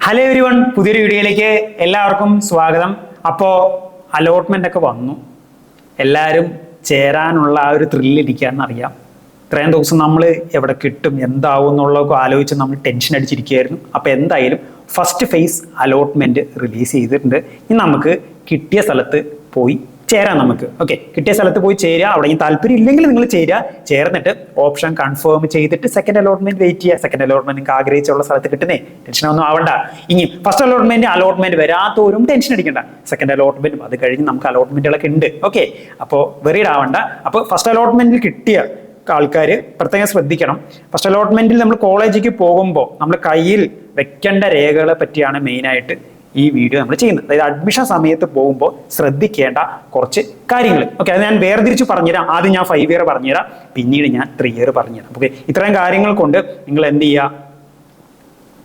Hello everyone, പുതിയൊരു വീഡിയോയിലേക്ക് എല്ലാവർക്കും സ്വാഗതം. അപ്പോൾ അലോട്ട്മെന്റ് ഒക്കെ വന്നു, എല്ലാവരും ചേരാനുള്ള ആ ഒരു ത്രില്ലിരിക്കാന്ന് അറിയാം. ഇത്രയും ദിവസം നമ്മൾ എവിടെ കിട്ടും, എന്താവും എന്നുള്ളതൊക്കെ ആലോചിച്ച് നമ്മൾ ടെൻഷൻ അടിച്ചിരിക്കുകയായിരുന്നു. അപ്പോൾ എന്തായാലും ഫസ്റ്റ് ഫേസ് അലോട്ട്മെന്റ് റിലീസ് ചെയ്തിട്ടുണ്ട്. ഇനി നമുക്ക് കിട്ടിയ സ്ഥലത്ത് പോയി ചേരാം. നമുക്ക് കിട്ടിയ സ്ഥലത്ത് പോയി ചേരുക. അവിടെ താല്പര്യം ഇല്ലെങ്കിൽ നിങ്ങൾ ചേർന്നിട്ട് ഓപ്ഷൻ കൺഫേം ചെയ്തിട്ട് സെക്കൻഡ് അലോട്ട്മെന്റ് വെയിറ്റ് ചെയ്യുക. സെക്കൻഡ് അലോട്ട്മെന്റ് നിങ്ങൾക്ക് ആഗ്രഹിച്ചുള്ള സ്ഥലത്ത് കിട്ടുന്നേ, ടെൻഷനൊന്നും ആവണ്ട. ഇനി ഫസ്റ്റ് അലോട്ട്മെന്റ് വരാത്തവരും ടെൻഷൻ അടിക്കണ്ട. സെക്കൻഡ് അലോട്ട്മെന്റും അത് കഴിഞ്ഞ് നമുക്ക് അലോട്ട്മെന്റുകളൊക്കെ ഉണ്ട്. അപ്പോൾ വെറീഡ് ആവണ്ട. അപ്പോൾ ഫസ്റ്റ് അലോട്ട്മെന്റിൽ കിട്ടിയ ആൾക്കാർ പ്രത്യേകം ശ്രദ്ധിക്കണം. ഫസ്റ്റ് അലോട്ട്മെന്റിൽ നമ്മൾ കോളേജിലേക്ക് പോകുമ്പോൾ നമ്മൾ കയ്യിൽ വെക്കേണ്ട രേഖകളെ പറ്റിയാണ് മെയിനായിട്ട് ഈ വീഡിയോ നമ്മൾ ചെയ്യുന്നത്. അതായത് അഡ്മിഷൻ സമയത്ത് പോകുമ്പോൾ ശ്രദ്ധിക്കേണ്ട കുറച്ച് കാര്യങ്ങൾ. അത് ഞാൻ വേർതിരിച്ച് പറഞ്ഞുതരാം. ആദ്യം ഞാൻ 5 ഇയർ പറഞ്ഞുതരാം, പിന്നീട് ഞാൻ 3 ഇയർ പറഞ്ഞുതരാം. ഇത്രയും കാര്യങ്ങൾ കൊണ്ട് നിങ്ങൾ എന്ത് ചെയ്യുക,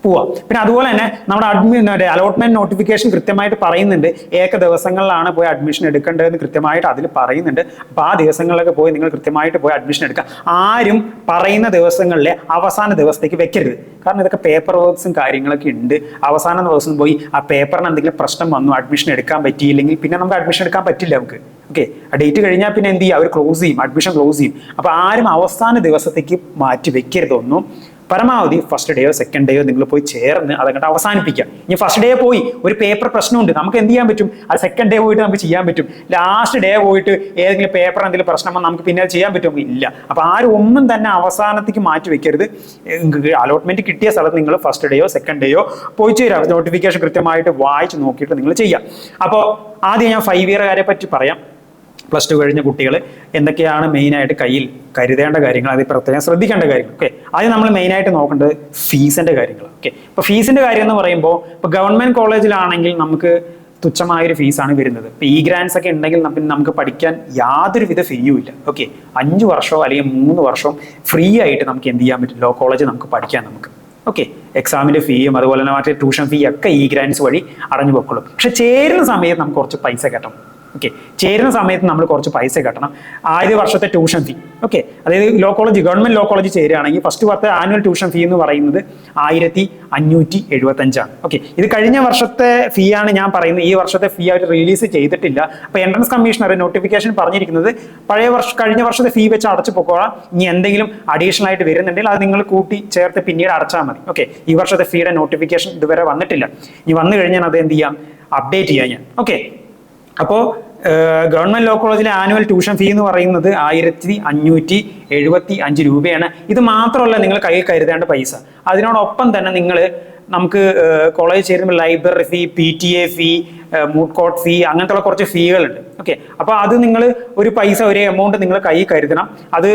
പോവാം. പിന്നെ അതുപോലെ തന്നെ നമ്മുടെ അലോട്ട്മെന്റ് നോട്ടിഫിക്കേഷൻ കൃത്യമായിട്ട് പറയുന്നുണ്ട് ഏക ദിവസങ്ങളിലാണ് പോയി അഡ്മിഷൻ എടുക്കേണ്ടതെന്ന് കൃത്യമായിട്ട് അതിൽ പറയുന്നുണ്ട്. അപ്പോൾ ആ ദിവസങ്ങളിലൊക്കെ പോയി നിങ്ങൾ കൃത്യമായിട്ട് പോയി അഡ്മിഷൻ എടുക്കുക. ആരും പറയുന്ന ദിവസങ്ങളിലെ അവസാന ദിവസത്തേക്ക് വെക്കരുത്. കാരണം ഇതൊക്കെ പേപ്പർ വർക്ക്സും കാര്യങ്ങളൊക്കെ ഉണ്ട്. അവസാന ദിവസം പോയി ആ പേപ്പറിന് എന്തെങ്കിലും പ്രശ്നം വന്നു, അഡ്മിഷൻ എടുക്കാൻ പറ്റിയില്ലെങ്കിൽ പിന്നെ നമുക്ക് അഡ്മിഷൻ എടുക്കാൻ പറ്റില്ല. നമുക്ക് ആ ഡേറ്റ് കഴിഞ്ഞാൽ പിന്നെ എന്ത് ചെയ്യും, അവർ ക്ലോസ് ചെയ്യും, അഡ്മിഷൻ ക്ലോസ് ചെയ്യും. അപ്പോൾ ആരും അവസാന ദിവസത്തേക്ക് മാറ്റി വെക്കരുതൊന്നും. പരമാവധി ഫസ്റ്റ് ഡേയോ സെക്കൻഡ് ഡേയോ നിങ്ങൾ പോയി ചേർന്ന് അതങ്ങോട്ട് അവസാനിപ്പിക്കുക. ഇനി ഫസ്റ്റ് ഡേ പോയി ഒരു പേപ്പർ പ്രശ്നമുണ്ട്, നമുക്ക് എന്ത് ചെയ്യാൻ പറ്റും, അത് സെക്കൻഡ് ഡേ പോയിട്ട് നമുക്ക് ചെയ്യാൻ പറ്റും. ലാസ്റ്റ് ഡേ പോയിട്ട് ഏതെങ്കിലും പേപ്പർ എന്തെങ്കിലും പ്രശ്നം വന്നാൽ നമുക്ക് പിന്നെ അത് ചെയ്യാൻ പറ്റുമോ, ഇല്ല. അപ്പോൾ ആരും ഒന്നും തന്നെ അവസാനത്തേക്ക് മാറ്റി വെക്കരുത്. അലോട്ട്മെന്റ് കിട്ടിയ സ്ഥലത്ത് നിങ്ങൾ ഫസ്റ്റ് ഡേയോ സെക്കൻഡ് ഡേയോ പോയി ചേരാം. നോട്ടിഫിക്കേഷൻ കൃത്യമായിട്ട് വായിച്ച് നോക്കിയിട്ട് നിങ്ങൾ ചെയ്യാം. അപ്പോൾ ആദ്യം ഞാൻ 5 ഇയറുകാരെ പറ്റി പറയാം. +2 കഴിഞ്ഞ കുട്ടികൾ എന്തൊക്കെയാണ് മെയിനായിട്ട് കയ്യിൽ കരുതേണ്ട കാര്യങ്ങൾ, അത് പ്രത്യേകം ശ്രദ്ധിക്കേണ്ട കാര്യങ്ങൾ. ആദ്യം നമ്മൾ മെയിനായിട്ട് നോക്കേണ്ടത് ഫീസിന്റെ കാര്യങ്ങൾ. ഇപ്പോൾ ഫീസിന്റെ കാര്യം എന്ന് പറയുമ്പോൾ ഇപ്പോൾ ഗവൺമെന്റ് കോളേജിലാണെങ്കിൽ നമുക്ക് തുച്ഛമായൊരു ഫീസാണ് വരുന്നത്. ഇപ്പോൾ ഈ ഗ്രാൻസ് ഒക്കെ ഉണ്ടെങ്കിൽ നമുക്ക് പഠിക്കാൻ യാതൊരുവിധ ഫീയും ഇല്ല. 5 വർഷമോ അല്ലെങ്കിൽ 3 വർഷവും ഫ്രീ ആയിട്ട് നമുക്ക് എന്ത് ചെയ്യാൻ പറ്റും, ലോ കോളേജ് നമുക്ക് പഠിക്കാൻ. നമുക്ക് എക്സാമിന്റെ ഫീയും അതുപോലെ തന്നെ മറ്റേ ട്യൂഷൻ ഫീ ഒക്കെ ഈ ഗ്രാൻസ് വഴി അടഞ്ഞു പൊക്കോളും. പക്ഷെ ചേരുന്ന സമയത്ത് നമുക്ക് കുറച്ച് പൈസ കെട്ടണം. ചേരുന്ന സമയത്ത് നമ്മൾ കുറച്ച് പൈസ കെട്ടണം. ആദ്യ വർഷത്തെ ട്യൂഷൻ ഫീ അതായത് ഗവൺമെന്റ് ലോ കോളേജ് ചേരുകയാണെങ്കിൽ ഫസ്റ്റ് വർഷത്തെ ആനുവൽ ട്യൂഷൻ ഫീ എന്ന് പറയുന്നത് 1575 ഇത് കഴിഞ്ഞ വർഷത്തെ ഫീ ആണ് ഞാൻ പറയുന്നത്. ഈ വർഷത്തെ ഫീ അവർ റിലീസ് ചെയ്തിട്ടില്ല. അപ്പോൾ എൻട്രൻസ് കമ്മീഷണർ നോട്ടിഫിക്കേഷൻ പറഞ്ഞിരിക്കുന്നത് കഴിഞ്ഞ വർഷത്തെ ഫീ വെച്ച് അടച്ചു പോക്കോളാം. ഇനി എന്തെങ്കിലും അഡീഷണൽ ആയിട്ട് വരുന്നുണ്ടെങ്കിൽ അത് നിങ്ങൾ കൂട്ടി ചേർത്ത് പിന്നീട് അടച്ചാൽ മതി. ഈ വർഷത്തെ ഫീയുടെ നോട്ടിഫിക്കേഷൻ ഇതുവരെ വന്നിട്ടില്ല. ഇനി വന്നു കഴിഞ്ഞാൽ അത് എന്ത് ചെയ്യാം, അപ്ഡേറ്റ് ചെയ്യാം ഞാൻ. അപ്പോൾ ഗവൺമെന്റ് ലോ കോളേജിലെ ആനുവൽ ട്യൂഷൻ ഫീ എന്ന് പറയുന്നത് 1575 രൂപയാണ്. ഇത് മാത്രമല്ല നിങ്ങൾ കയ്യിൽ കരുതേണ്ട പൈസ. അതിനോടൊപ്പം തന്നെ നമുക്ക് കോളേജ് ചേരുമ്പോൾ ലൈബ്രറി ഫീ, PTA ഫീ, മൂട്ട് കോർട്ട് ഫീ, അങ്ങനത്തെ കുറച്ച് ഫീകളുണ്ട്. അപ്പോൾ അത് നിങ്ങൾ ഒരു പൈസ, ഒരു എമൗണ്ട് നിങ്ങൾ കയ്യിൽ കരുതണം. അത്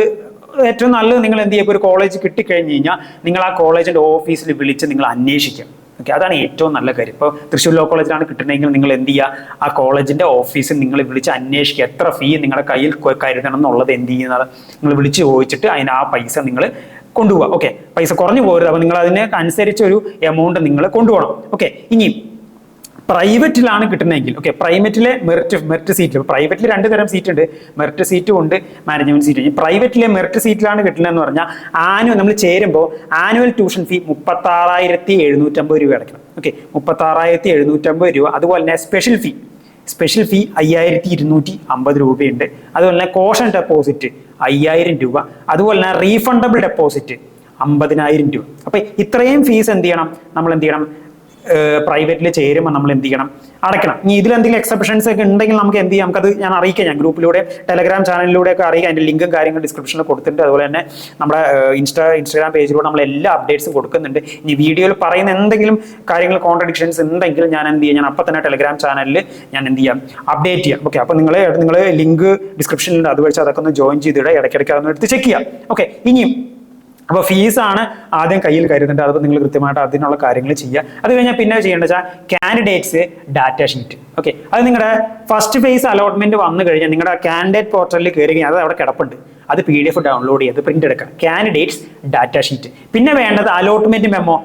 ഏറ്റവും നല്ലത് നിങ്ങൾ എന്ത് ചെയ്യുക, ഒരു കോളേജ് കിട്ടിക്കഴിഞ്ഞ് കഴിഞ്ഞാൽ നിങ്ങൾ ആ കോളേജിന്റെ ഓഫീസിൽ വിളിച്ച് നിങ്ങൾ അന്വേഷിക്കുക. അതാണ് ഏറ്റവും നല്ല കാര്യം. ഇപ്പോൾ തൃശ്ശൂർ ലോ കോളേജിലാണ് കിട്ടുന്നതെങ്കിൽ നിങ്ങൾ എന്ത് ചെയ്യുക, ആ കോളേജിന്റെ ഓഫീസിൽ നിങ്ങൾ വിളിച്ച് അന്വേഷിക്കുക. എത്ര ഫീ നിങ്ങളുടെ കയ്യിൽ കരുതണം എന്നുള്ളത് എന്ത് ചെയ്യുന്നത് നിങ്ങൾ വിളിച്ച് ചോദിച്ചിട്ട് ആ പൈസ നിങ്ങൾ കൊണ്ടുപോവുക. പൈസ കുറഞ്ഞു പോകരുത്. അപ്പോൾ നിങ്ങൾ അതിന് അനുസരിച്ചൊരു എമൗണ്ട് നിങ്ങൾ കൊണ്ടുപോകണം. ഇനി പ്രൈവറ്റിലാണ് കിട്ടുന്നതെങ്കിൽ പ്രൈവറ്റിലെ മെറിറ്റ് സീറ്റ്, പ്രൈവറ്റിൽ 2 തരം സീറ്റ് ഉണ്ട്, മെറിറ്റ് സീറ്റും ഉണ്ട്, മാനേജ്മെന്റ് സീറ്റും. ഈ പ്രൈവറ്റിലെ മെറിറ്റ് സീറ്റിലാണ് കിട്ടുന്നതെന്ന് പറഞ്ഞാൽ നമ്മൾ ചേരുമ്പോൾ ആനുവൽ ട്യൂഷൻ ഫീ 36,750 രൂപ അടയ്ക്കണം. 36,750 രൂപ. അതുപോലെ തന്നെ സ്പെഷ്യൽ ഫീ 5,250 രൂപയുണ്ട്. അതുപോലെ തന്നെ കോഷൻ ഡെപ്പോസിറ്റ് 5,000 രൂപ. അതുപോലെ തന്നെ റീഫണ്ടബിൾ ഡെപ്പോസിറ്റ് 50,000 രൂപ. അപ്പൊ ഇത്രയും ഫീസ് എന്ത് ചെയ്യണം, നമ്മൾ എന്ത് ചെയ്യണം, പ്രൈവറ്റിൽ ചേരുമ്പോൾ നമ്മൾ എന്ത് ചെയ്യണം, അടയ്ക്കണം. ഇനി ഇതിലെന്തെങ്കിലും എക്സെപ്ഷൻസ് ഒക്കെ ഉണ്ടെങ്കിൽ നമുക്ക് എന്ത് ചെയ്യാം, നമുക്കത് ഞാൻ അറിയിക്കാം. ഞാൻ ഗ്രൂപ്പിലൂടെ ടെലഗ്രാം ചാനലിലൂടെ ഒക്കെ അറിയിക്കാം. അതിന്റെ ലിങ്കും കാര്യങ്ങളും ഡിസ്ക്രിപ്ഷനിൽ കൊടുത്തിട്ടുണ്ട്. അതുപോലെ തന്നെ നമ്മുടെ ഇൻസ്റ്റാഗ്രാം പേജിലൂടെ നമ്മൾ എല്ലാ അപ്ഡേറ്റ്സും കൊടുക്കുന്നുണ്ട്. ഇനി വീഡിയോയിൽ പറയുന്ന എന്തെങ്കിലും കാര്യങ്ങൾ കോൺട്രഡിക്ഷൻസ് ഉണ്ടെങ്കിൽ ഞാൻ എന്ത് ചെയ്യാം, ഞാൻ അപ്പം തന്നെ ടെലഗ്രാം ചാനലിൽ ഞാൻ എന്ത് ചെയ്യാം, അപ്ഡേറ്റ് ചെയ്യാം. അപ്പോൾ നിങ്ങൾ ലിങ്ക് ഡിസ്ക്രിപ്ഷനിലുണ്ട്, അത് വെച്ച് അതൊക്കെ ഒന്ന് ജോയിൻ ചെയ്തിടുക. ഇടയ്ക്കിടയ്ക്ക് അതൊന്ന് എടുത്ത് ചെക്ക് ചെയ്യാം. ഇനിയും അപ്പോൾ ഫീസാണ് ആദ്യം കയ്യിൽ കരുതേണ്ടത്. അതിപ്പോൾ നിങ്ങൾ കൃത്യമായിട്ട് അതിനുള്ള കാര്യങ്ങൾ ചെയ്യുക. അത് കഴിഞ്ഞാൽ പിന്നെ ചെയ്യേണ്ടത് വെച്ചാൽ കാൻഡിഡേറ്റ്സ് ഡാറ്റ ഷീറ്റ്. അത് നിങ്ങളുടെ ഫസ്റ്റ് ഫേസ് അലോട്ട്മെന്റ് വന്നു കഴിഞ്ഞാൽ നിങ്ങളുടെ കാൻഡിഡേറ്റ് പോർട്ടലിൽ കയറി കഴിഞ്ഞാൽ അത് അവിടെ കിടപ്പുണ്ട്. അത് PDF ഡൗൺലോഡ് ചെയ്ത് പ്രിന്റ് എടുക്കുക. Candidates data sheet. പിന്നെ വേണ്ടത് അലോട്ട്മെന്റ് മെമ്മോ.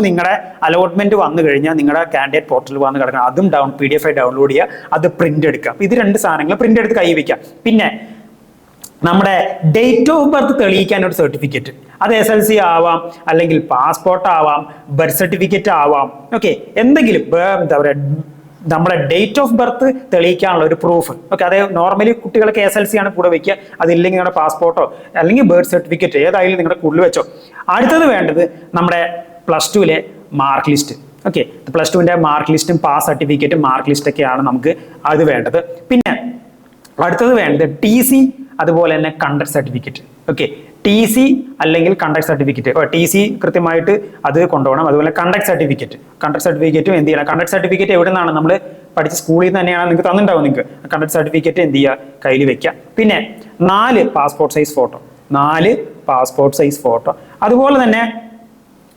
നിങ്ങളുടെ അലോട്ട്മെന്റ് വന്നു കഴിഞ്ഞാൽ നിങ്ങളുടെ കാൻഡിഡേറ്റ് പോർട്ടലിൽ വന്ന് കിടക്കണം. അതും PDF ഡൗൺലോഡ് ചെയ്യുക, അത് പ്രിന്റ് എടുക്കുക. ഇത് 2 സാധനങ്ങൾ പ്രിന്റ് എടുത്ത് കൈ വയ്ക്കുക. പിന്നെ നമ്മുടെ ഡേറ്റ് ഓഫ് ബർത്ത് തെളിയിക്കാൻ ഒരു സർട്ടിഫിക്കറ്റ്, അത് SLC ആവാം, അല്ലെങ്കിൽ പാസ്പോർട്ട് ആവാം, ബർത്ത് സർട്ടിഫിക്കറ്റ് ആവാം, ഓക്കെ, എന്തെങ്കിലും എന്താ പറയുക, നമ്മുടെ ഡേറ്റ് ഓഫ് ബർത്ത് തെളിയിക്കാനുള്ള ഒരു പ്രൂഫ്. ഓക്കെ, അത് നോർമലി കുട്ടികൾക്ക് SLC ആണ് കൂടെ വെക്കുക, അതില്ലെങ്കിൽ നിങ്ങളുടെ പാസ്പോർട്ടോ അല്ലെങ്കിൽ ബർത്ത് സർട്ടിഫിക്കറ്റ് ഏതായാലും നിങ്ങളുടെ കൂടുതൽ വെച്ചോ. അടുത്തത് വേണ്ടത് നമ്മുടെ +2 മാർക്ക് ലിസ്റ്റ്. ഓക്കെ, +2 മാർക്ക് ലിസ്റ്റും പാസ് സർട്ടിഫിക്കറ്റും മാർക്ക് ലിസ്റ്റൊക്കെയാണ് നമുക്ക് അത് വേണ്ടത്. പിന്നെ അടുത്തത് വേണ്ടത് TC, അതുപോലെ തന്നെ കണ്ടക്ട് സർട്ടിഫിക്കറ്റ്. ഓക്കെ, TC അല്ലെങ്കിൽ കണ്ടക്ട് സർട്ടിഫിക്കറ്റ്. TC കൃത്യമായിട്ട് അത് കൊണ്ടുപോകണം. അതുപോലെ കണ്ടക്ട് സർട്ടിഫിക്കറ്റും എന്ത് ചെയ്യണം, കണ്ടക്ട് സർട്ടിഫിക്കറ്റ് എവിടെ നിന്നാണ് നമ്മൾ പഠിച്ച സ്കൂളിൽ നിന്ന് തന്നെയാണ് നിങ്ങൾക്ക് തന്നിട്ടുണ്ടാവും. നിങ്ങൾക്ക് കണ്ടക്ട് സർട്ടിഫിക്കറ്റ് എന്ത് ചെയ്യുക, കയ്യിൽ വെക്കുക. പിന്നെ 4 പാസ്പോർട്ട് സൈസ് ഫോട്ടോ. അതുപോലെ തന്നെ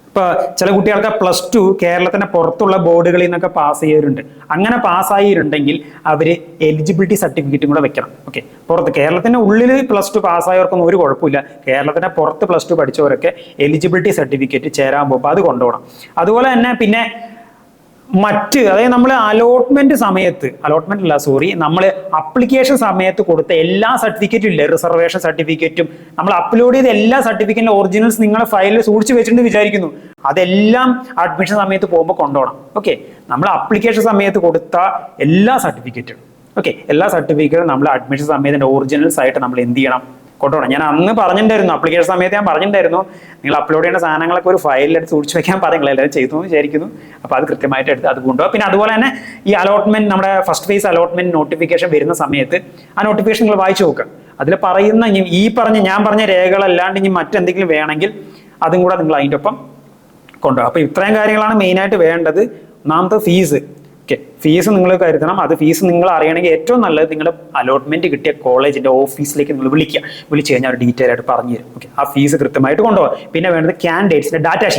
ഇപ്പൊ ചില കുട്ടികൾക്ക് +2 കേരളത്തിന്റെ പുറത്തുള്ള ബോർഡുകളിൽ നിന്നൊക്കെ പാസ് ചെയ്യവരുണ്ട്. അങ്ങനെ പാസ്സായിട്ടുണ്ടെങ്കിൽ അവര് എലിജിബിലിറ്റി സർട്ടിഫിക്കറ്റും കൂടെ വെക്കണം. ഓക്കെ, പുറത്ത് കേരളത്തിന്റെ ഉള്ളിൽ +2 പാസ്സായവർക്കൊന്നും ഒരു കുഴപ്പമില്ല. കേരളത്തിന്റെ പുറത്ത് +2 പഠിച്ചവരൊക്കെ എലിജിബിലിറ്റി സർട്ടിഫിക്കറ്റ് ചേരാൻ പോകുമ്പോൾ അത് കൊണ്ടുപോകണം. അതുപോലെ തന്നെ പിന്നെ അതായത് നമ്മൾ നമ്മൾ അപ്ലിക്കേഷൻ സമയത്ത് കൊടുത്ത എല്ലാ സർട്ടിഫിക്കറ്റും ഇല്ലേ, റിസർവേഷൻ സർട്ടിഫിക്കറ്റും നമ്മൾ അപ്ലോഡ് ചെയ്ത എല്ലാ സർട്ടിഫിക്കറ്റിന്റെ ഒറിജിനൽസ് നിങ്ങളുടെ ഫയലിൽ സൂക്ഷിച്ചു വെച്ചിട്ടുണ്ട് വിചാരിക്കുന്നു. അതെല്ലാം അഡ്മിഷൻ സമയത്ത് പോകുമ്പോൾ കൊണ്ടുപോകണം. ഓക്കെ, നമ്മൾ അപ്ലിക്കേഷൻ സമയത്ത് കൊടുത്ത എല്ലാ സർട്ടിഫിക്കറ്റും നമ്മൾ അഡ്മിഷൻ സമയത്തിന്റെ ഒറിജിനൽസ് ആയിട്ട് നമ്മൾ എന്ത് ചെയ്യണം, കൊണ്ടുപോകണം. ഞാൻ അന്ന് പറഞ്ഞിട്ടുണ്ടായിരുന്നു, അപ്ലിക്കേഷൻ സമയത്ത് ഞാൻ പറഞ്ഞിട്ടുണ്ടായിരുന്നു, നിങ്ങൾ അപ്ലോഡ് ചെയ്യുന്ന സാധനങ്ങളൊക്കെ ഒരു ഫയലിലെടുത്ത് സൂക്ഷിച്ച് വെക്കാൻ പറയുന്നത് എല്ലാവരും ചെയ്തു എന്ന് വിചാരിക്കുന്നു. അപ്പോൾ അത് കൃത്യമായിട്ട് എടുത്ത് അത് കൊണ്ടുപോകുക. പിന്നെ അതുപോലെ തന്നെ ഈ അലോട്ട്മെന്റ്, നമ്മുടെ ഫസ്റ്റ് ഫേസ് അലോട്ട്മെന്റ് നോട്ടിഫിക്കേഷൻ വരുന്ന സമയത്ത് ആ നോട്ടിഫിക്കേഷൻ നിങ്ങൾ വായിച്ചു നോക്കുക. അതിൽ പറയുന്ന ഞാൻ പറഞ്ഞ രേഖകളല്ലാണ്ട് ഇനി മറ്റെന്തെങ്കിലും വേണമെങ്കിൽ അതും കൂടെ നിങ്ങൾ അതിൻ്റെ ഒപ്പം കൊണ്ടുപോകുക. അപ്പോൾ ഇത്രയും കാര്യങ്ങളാണ് മെയിനായിട്ട് വേണ്ടത്. ഒന്നാമത്തെ ഫീസ്. ഓക്കെ, ഫീസ് നിങ്ങൾ കരുതണം. അത് ഫീസ് നിങ്ങൾ അറിയണമെങ്കിൽ ഏറ്റവും നല്ലത് നിങ്ങൾ അലോട്ട്മെന്റ് കിട്ടിയ കോളേജിന്റെ ഓഫീസിലേക്ക് നിങ്ങൾ വിളിച്ചു കഴിഞ്ഞാൽ അവർ ഡീറ്റെയിൽ ആയിട്ട് പറഞ്ഞു തരും. ഓക്കെ, ആ ഫീസ് കൃത്യമായിട്ട് കൊണ്ടുപോകാം. പിന്നെ വേണ്ടത് ക്യാൻഡിഡേറ്റ്സിന്റെ ഡാറ്റാ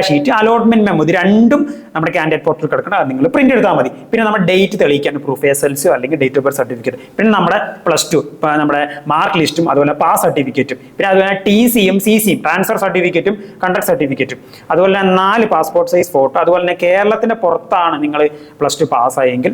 ഷീറ്റ്, അലോട്ട്മെന്റ് മെമ്മോ, ഇത് രണ്ടും നമ്മുടെ ക്യാൻഡിഡേറ്റ് പോർട്ടൽ കിടക്കണം. അത് നിങ്ങൾ പ്രിന്റ് എടുത്താൽ മതി. പിന്നെ നമ്മുടെ ഡേറ്റ് തെളിയിക്കാൻ പ്രൂഫ്, SLC അല്ലെങ്കിൽ ഡേറ്റ് ഓഫ് ബർത്ത് സർട്ടിഫിക്കറ്റ്. പിന്നെ നമ്മുടെ +2 നമ്മുടെ മാർക്ക് ലിസ്റ്റും അതുപോലെ പാസ് സർട്ടിഫിക്കറ്റും. പിന്നെ അതുപോലെ TCയും CCയും ട്രാൻസ്ഫർ സർട്ടിഫിക്കറ്റും കണ്ടക്ട് സർട്ടിഫിക്കറ്റും. അതുപോലെ തന്നെ 4 പാസ്പോർട്ട് സൈസ് ഫോട്ടോ. അതുപോലെ തന്നെ കേരളത്തിന്റെ പുറത്താണ് നിങ്ങൾ +2 പാസ്സായെങ്കിൽ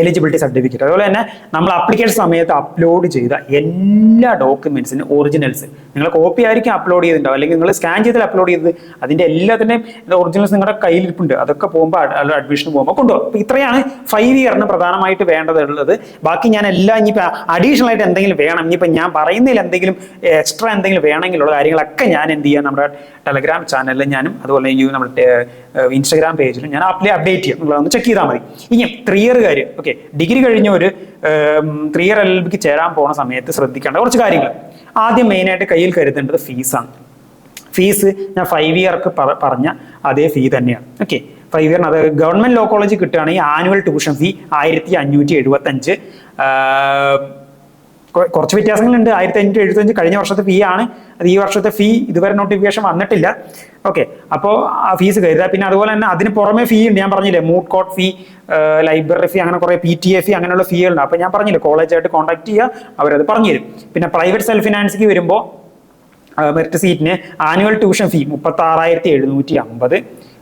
എലിജിബിലിറ്റി സർട്ടിഫിക്കറ്റ്. അതുപോലെ തന്നെ നമ്മൾ അപ്ലിക്കേഷൻ സമയത്ത് അപ്ലോഡ് ചെയ്ത എല്ലാ ഡോക്യുമെന്റ്സിനും ഒറിജിനൽസ്, നിങ്ങൾ കോപ്പി ആയിരിക്കും അപ്ലോഡ് ചെയ്തിട്ടുണ്ടാവും, അല്ലെങ്കിൽ നിങ്ങൾ സ്കാൻ ചെയ്തിട്ട് അപ്ലോഡ് ചെയ്തത്, അതിന്റെ എല്ലാത്തിന്റെയും ഒറിജിനൽസ് നിങ്ങളുടെ കയ്യിലിരിപ്പുണ്ട്. അതൊക്കെ പോകുമ്പോൾ അഡ്മിഷന് പോകുമ്പോൾ കൊണ്ടുപോകും. അപ്പോൾ ഇത്രയാണ് 5 ഇയറിന് പ്രധാനമായിട്ട് വേണ്ടതുള്ളത്. ബാക്കി ഞാൻ എല്ലാം ഇനിയിപ്പോൾ അഡീഷണൽ ആയിട്ട് എന്തെങ്കിലും വേണം, ഇനിയിപ്പോൾ ഞാൻ പറയുന്നതിൽ എന്തെങ്കിലും എക്സ്ട്രാ എന്തെങ്കിലും വേണമെങ്കിലുള്ള കാര്യങ്ങളൊക്കെ ഞാൻ എന്ത് ചെയ്യാം, നമ്മുടെ ടെലഗ്രാം ചാനലിൽ ഞാനും അതുപോലെ നമ്മുടെ ഇൻസ്റ്റാഗ്രാം പേജിലും ഞാൻ അപ്ഡേറ്റ് ചെയ്യും. നിങ്ങളൊന്ന് ചെക്ക് ചെയ്താൽ മതി. ഇനി 3 ഇയർ കാര്യം. ഓക്കെ, ഡിഗ്രി കഴിഞ്ഞ ഒരു 3 ഇയർ LLBക്ക് ചേരാൻ പോകുന്ന സമയത്ത് ശ്രദ്ധിക്കേണ്ട കുറച്ച് കാര്യങ്ങൾ. ആദ്യം മെയിനായിട്ട് കയ്യിൽ കരുതേണ്ടത് ഫീസാണ്. ഫീസ് ഞാൻ 5 ഇയർക്ക് പറഞ്ഞ അതേ ഫീ തന്നെയാണ്. ഓക്കെ, 5 ഇയറിന് അത് ഗവൺമെന്റ് ലോ കോളേജ് കിട്ടുകയാണെങ്കിൽ ആനുവൽ ട്യൂഷൻ ഫീ 1575. കുറച്ച് വ്യത്യാസങ്ങളുണ്ട്. 1575 കഴിഞ്ഞ വർഷത്തെ ഫീ ആണ്. അത് ഈ വർഷത്തെ ഫീ ഇതുവരെ നോട്ടിഫിക്കേഷൻ വന്നിട്ടില്ല. ഓക്കെ, അപ്പോൾ ആ ഫീസ് കരുതുക. പിന്നെ അതുപോലെ തന്നെ അതിന് പുറമെ ഫീ ഉണ്ട്. ഞാൻ പറഞ്ഞില്ലേ, മൂട്ട് കോർട്ട് ഫീ, ലൈബ്രറി ഫീ, അങ്ങനെ കുറെ PTA ഫീ, അങ്ങനെയുള്ള ഫീകളുണ്ട്. അപ്പോൾ ഞാൻ പറഞ്ഞില്ലേ, കോളേജായിട്ട് കോൺടാക്ട് ചെയ്യുക, അവരത് പറഞ്ഞു തരും. പിന്നെ പ്രൈവറ്റ് സെൽഫ് ഫിനാൻസിക്ക് വരുമ്പോൾ മെറിറ്റ് സീറ്റിന് annual tuition fee 36,750,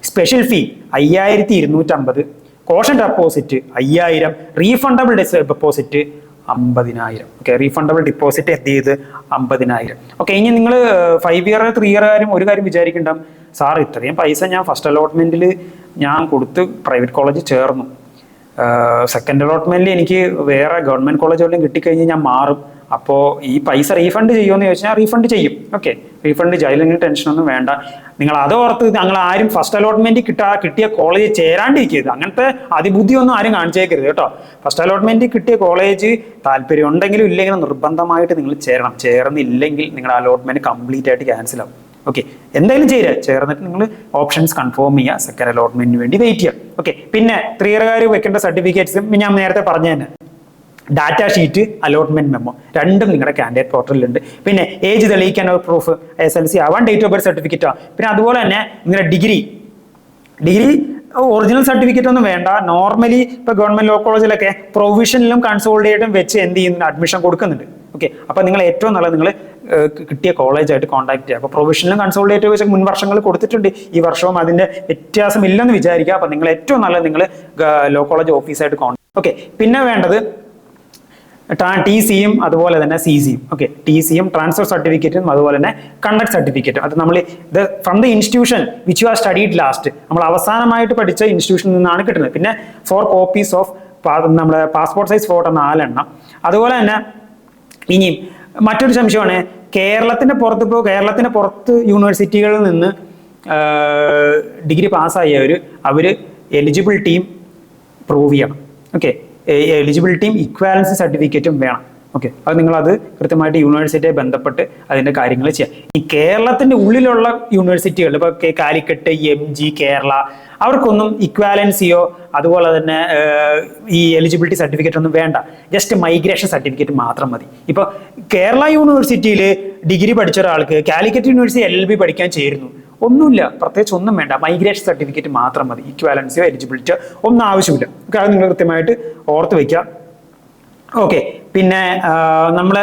special fee 5,250, caution deposit 5,000, refundable deposit 50,000. Okay, refundable deposit എന്ത് ചെയ്ത് 50,000. ഓക്കെ, ഇനി നിങ്ങൾ 5 ഇയർ 3 ഇയർ കാര്യം ഒരു കാര്യം വിചാരിക്കണ്ടാവും, സാർ ഇത്രയും പൈസ ഞാൻ ഫസ്റ്റ് അലോട്ട്മെന്റിൽ ഞാൻ കൊടുത്ത് പ്രൈവറ്റ് കോളേജിൽ ചേർന്നു, സെക്കൻഡ് അലോട്ട്മെന്റിൽ എനിക്ക് വേറെ ഗവൺമെന്റ് കോളേജ് വല്ലതും കിട്ടിക്കഴിഞ്ഞാൽ ഞാൻ മാറും, അപ്പോൾ ഈ പൈസ റീഫണ്ട് ചെയ്യുമെന്ന് ചോദിച്ചാൽ റീഫണ്ട് ചെയ്യും. ഓക്കെ, റീഫണ്ട് ചെയ്യും, അല്ലെങ്കിൽ ടെൻഷനൊന്നും വേണ്ട. നിങ്ങൾ അതോർത്ത് ഞങ്ങൾ ആരും ഫസ്റ്റ് അലോട്ട്മെന്റ് കിട്ടിയ കോളേജിൽ ചേരാണ്ടിരിക്കരുത്. അങ്ങനത്തെ അതിബുദ്ധിയൊന്നും ആരും കാണിച്ചേക്കരുത് കേട്ടോ. ഫസ്റ്റ് അലോട്ട്മെന്റ് കിട്ടിയ കോളേജ് താല്പര്യം ഉണ്ടെങ്കിലും ഇല്ലെങ്കിലും നിർബന്ധമായിട്ട് നിങ്ങൾ ചേരണം. ചേർന്നില്ലെങ്കിൽ നിങ്ങളുടെ അലോട്ട്മെന്റ് കംപ്ലീറ്റ് ആയിട്ട് ക്യാൻസൽ ആവും. ഓക്കെ, എന്തായാലും ചേർന്നിട്ട് നിങ്ങൾ ഓപ്ഷൻസ് കൺഫേം ചെയ്യുക, സെക്കൻഡ് അലോട്ട്മെന്റിന് വേണ്ടി വെയിറ്റ് ചെയ്യുക. ഓക്കെ, പിന്നെ 3 ഇയറുകാർ വെക്കേണ്ട സർട്ടിഫിക്കറ്റ്സും ഞാൻ നേരത്തെ പറഞ്ഞു തന്നെ, ഡാറ്റാ ഷീറ്റ്, അലോട്ട്മെന്റ് മെമ്മോ, രണ്ടും നിങ്ങളുടെ കാൻഡിഡേറ്റ് പോർട്ടലിലുണ്ട്. പിന്നെ ഏജ് തെളിയിക്കാൻ ഒരു പ്രൂഫ്, SLC ആവാൻ, ഡേറ്റ് ഓഫ് ബർത്ത് സർട്ടിഫിക്കറ്റ് ആവാം. പിന്നെ അതുപോലെ തന്നെ നിങ്ങളുടെ ഡിഗ്രി ഒറിജിനൽ സർട്ടിഫിക്കറ്റ് ഒന്നും വേണ്ട. നോർമലി ഇപ്പൊ ഗവൺമെന്റ് ലോ കോളേജിലൊക്കെ പ്രൊവിഷനിലും കൺസോളിഡേറ്റും വെച്ച് എന്ത് ചെയ്യുന്നുണ്ട്, അഡ്മിഷൻ കൊടുക്കുന്നുണ്ട്. ഓക്കെ, അപ്പൊ നിങ്ങൾ ഏറ്റവും നല്ലത് നിങ്ങൾ കിട്ടിയ കോളേജായിട്ട് കോൺടാക്ട് ചെയ്യുക. അപ്പോൾ പ്രൊവിഷനിലും കൺസോളിഡേറ്റും വെച്ച് മുൻ വർഷങ്ങൾ കൊടുത്തിട്ടുണ്ട്, ഈ വർഷവും അതിന്റെ വ്യത്യാസം ഇല്ലെന്ന് വിചാരിക്കുക. അപ്പൊ നിങ്ങൾ ഏറ്റവും നല്ലത് നിങ്ങൾ ലോ കോളേജ് ഓഫീസായിട്ട് കോൺടാക്ട്. ഓക്കെ, പിന്നെ വേണ്ടത് ടി സിയും അതുപോലെ തന്നെ സി സിയും. ഓക്കെ, ടി സിയും ട്രാൻസ്ഫർ സർട്ടിഫിക്കറ്റും അതുപോലെ തന്നെ കണ്ടക്ട് സർട്ടിഫിക്കറ്റും. അത് നമ്മൾ ഇത് from the institution which you are studied last, നമ്മൾ അവസാനമായിട്ട് പഠിച്ച ഇൻസ്റ്റിറ്റ്യൂഷനിൽ നിന്നാണ് കിട്ടുന്നത്. പിന്നെ 4 കോപ്പീസ് ഓഫ് നമ്മുടെ പാസ്പോർട്ട് സൈസ് ഫോട്ടോ 4 എണ്ണം. അതുപോലെ തന്നെ ഇനിയും മറ്റൊരു സംശയമാണ്, കേരളത്തിന്റെ പുറത്ത് യൂണിവേഴ്സിറ്റികളിൽ നിന്ന് ഡിഗ്രി പാസ്സായവർ അവർ എലിജിബിലിറ്റിയും പ്രൂവ് ചെയ്യണം. ഓക്കെ, എലിജിബിലിറ്റിയും ഇക്വാലൻസി സർട്ടിഫിക്കറ്റും വേണം. ഓക്കെ, അത് നിങ്ങളത് കൃത്യമായിട്ട് യൂണിവേഴ്സിറ്റിയെ ബന്ധപ്പെട്ട് അതിൻ്റെ കാര്യങ്ങൾ ചെയ്യാം. ഈ കേരളത്തിൻ്റെ ഉള്ളിലുള്ള യൂണിവേഴ്സിറ്റികൾ, ഇപ്പോൾ കാലിക്കറ്റ്, MG, കേരള, അവർക്കൊന്നും ഇക്വാലൻസിയോ അതുപോലെ തന്നെ ഈ എലിജിബിലിറ്റി സർട്ടിഫിക്കറ്റ് ഒന്നും വേണ്ട. ജസ്റ്റ് മൈഗ്രേഷൻ സർട്ടിഫിക്കറ്റ് മാത്രം മതി. ഇപ്പോൾ കേരള യൂണിവേഴ്സിറ്റിയിൽ ഡിഗ്രി പഠിച്ച ഒരാൾക്ക് കാലിക്കറ്റ് യൂണിവേഴ്സിറ്റി LLB പഠിക്കാൻ ചേരുന്നു, ഒന്നുമില്ല, പ്രത്യേകിച്ച് ഒന്നും വേണ്ട, മൈഗ്രേഷൻ സർട്ടിഫിക്കറ്റ് മാത്രം മതി. ഇക്വാലൻസിയോ എലിജിബിലിറ്റിയോ ഒന്നും ആവശ്യമില്ല. ഓക്കെ, അത് നിങ്ങൾ കൃത്യമായിട്ട് ഓർത്ത് വയ്ക്കുക. ഓക്കെ, പിന്നെ നമ്മൾ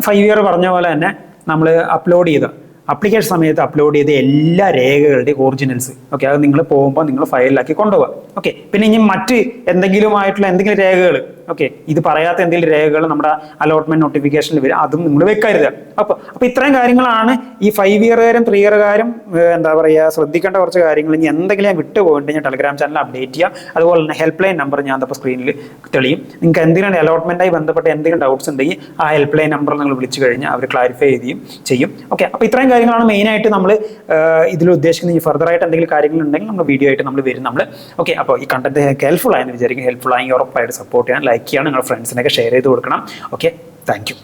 5 ഇയർ പറഞ്ഞ പോലെ തന്നെ നമ്മൾ അപ്ലിക്കേഷൻ സമയത്ത് അപ്ലോഡ് ചെയ്ത എല്ലാ രേഖകളുടെയും ഒറിജിനൽസ്. ഓക്കെ, അത് നിങ്ങൾ പോകുമ്പോൾ നിങ്ങൾ ഫയലിലാക്കി കൊണ്ടുപോകുക. ഓക്കെ, പിന്നെ ഇനി മറ്റ് എന്തെങ്കിലും രേഖകൾ, ഓക്കെ, ഇത് പറയാത്ത എന്തെങ്കിലും രേഖകൾ നമ്മുടെ അലോട്ട്മെന്റ് നോട്ടിഫിക്കേഷനിൽ വരും, അതും നിങ്ങൾ വെക്കരുത്. അപ്പോൾ ഇത്രയും കാര്യങ്ങളാണ് ഈ 5 ഇയറുകാരും 3 ഇയറുകാരും എന്താ പറയുക ശ്രദ്ധിക്കേണ്ട കുറച്ച് കാര്യങ്ങൾ. ഇനി എന്തെങ്കിലും ഞാൻ വിട്ടുപോയിട്ട് ഞാൻ ടെലഗ്രാം ചാനൽ അപ്ഡേറ്റ് ചെയ്യാം. അതുപോലെ തന്നെ ഹെൽപ്പ് ലൈൻ നമ്പർ ഞാൻ ഇപ്പോൾ സ്ക്രീനിൽ തെളിയും. നിങ്ങൾക്ക് എന്തെങ്കിലും അലോട്ട്മെന്റായി ബന്ധപ്പെട്ട് എന്തെങ്കിലും ഡൗട്ട്സ് ഉണ്ടെങ്കിൽ ആ ഹെൽപ്പ് ലൈൻ നമ്പർ നിങ്ങൾ വിളിച്ചു കഴിഞ്ഞാൽ അവർ ക്ലാരിഫൈ ചെയ്യും. ഓക്കെ, അപ്പോൾ ഇത്രയും കാര്യങ്ങളാണ് മെയിനായിട്ട് നമ്മൾ ഇതിൽ ഉദ്ദേശിക്കുന്നത്. ഈ ഫർദർ ആയിട്ട് എന്തെങ്കിലും കാര്യങ്ങൾ ഉണ്ടെങ്കിൽ നമ്മൾ വീഡിയോ ആയിട്ട് നമ്മൾ വരും. ഓക്കെ, അപ്പോൾ ഈ കണ്ടന്റ് ഹെൽപ്ഫുൾ ആയെന്ന് വിചാരിക്കും. ഹെൽപ്ഫുൾ ആയി ഉറപ്പായിട്ട് സപ്പോർട്ട് ചെയ്യാൻ, ലൈക്ക് ചെയ്യണം, നിങ്ങളുടെ ഫ്രണ്ട്സിനൊക്കെ ഷെയർ ചെയ്ത് കൊടുക്കണം. Okay, thank you.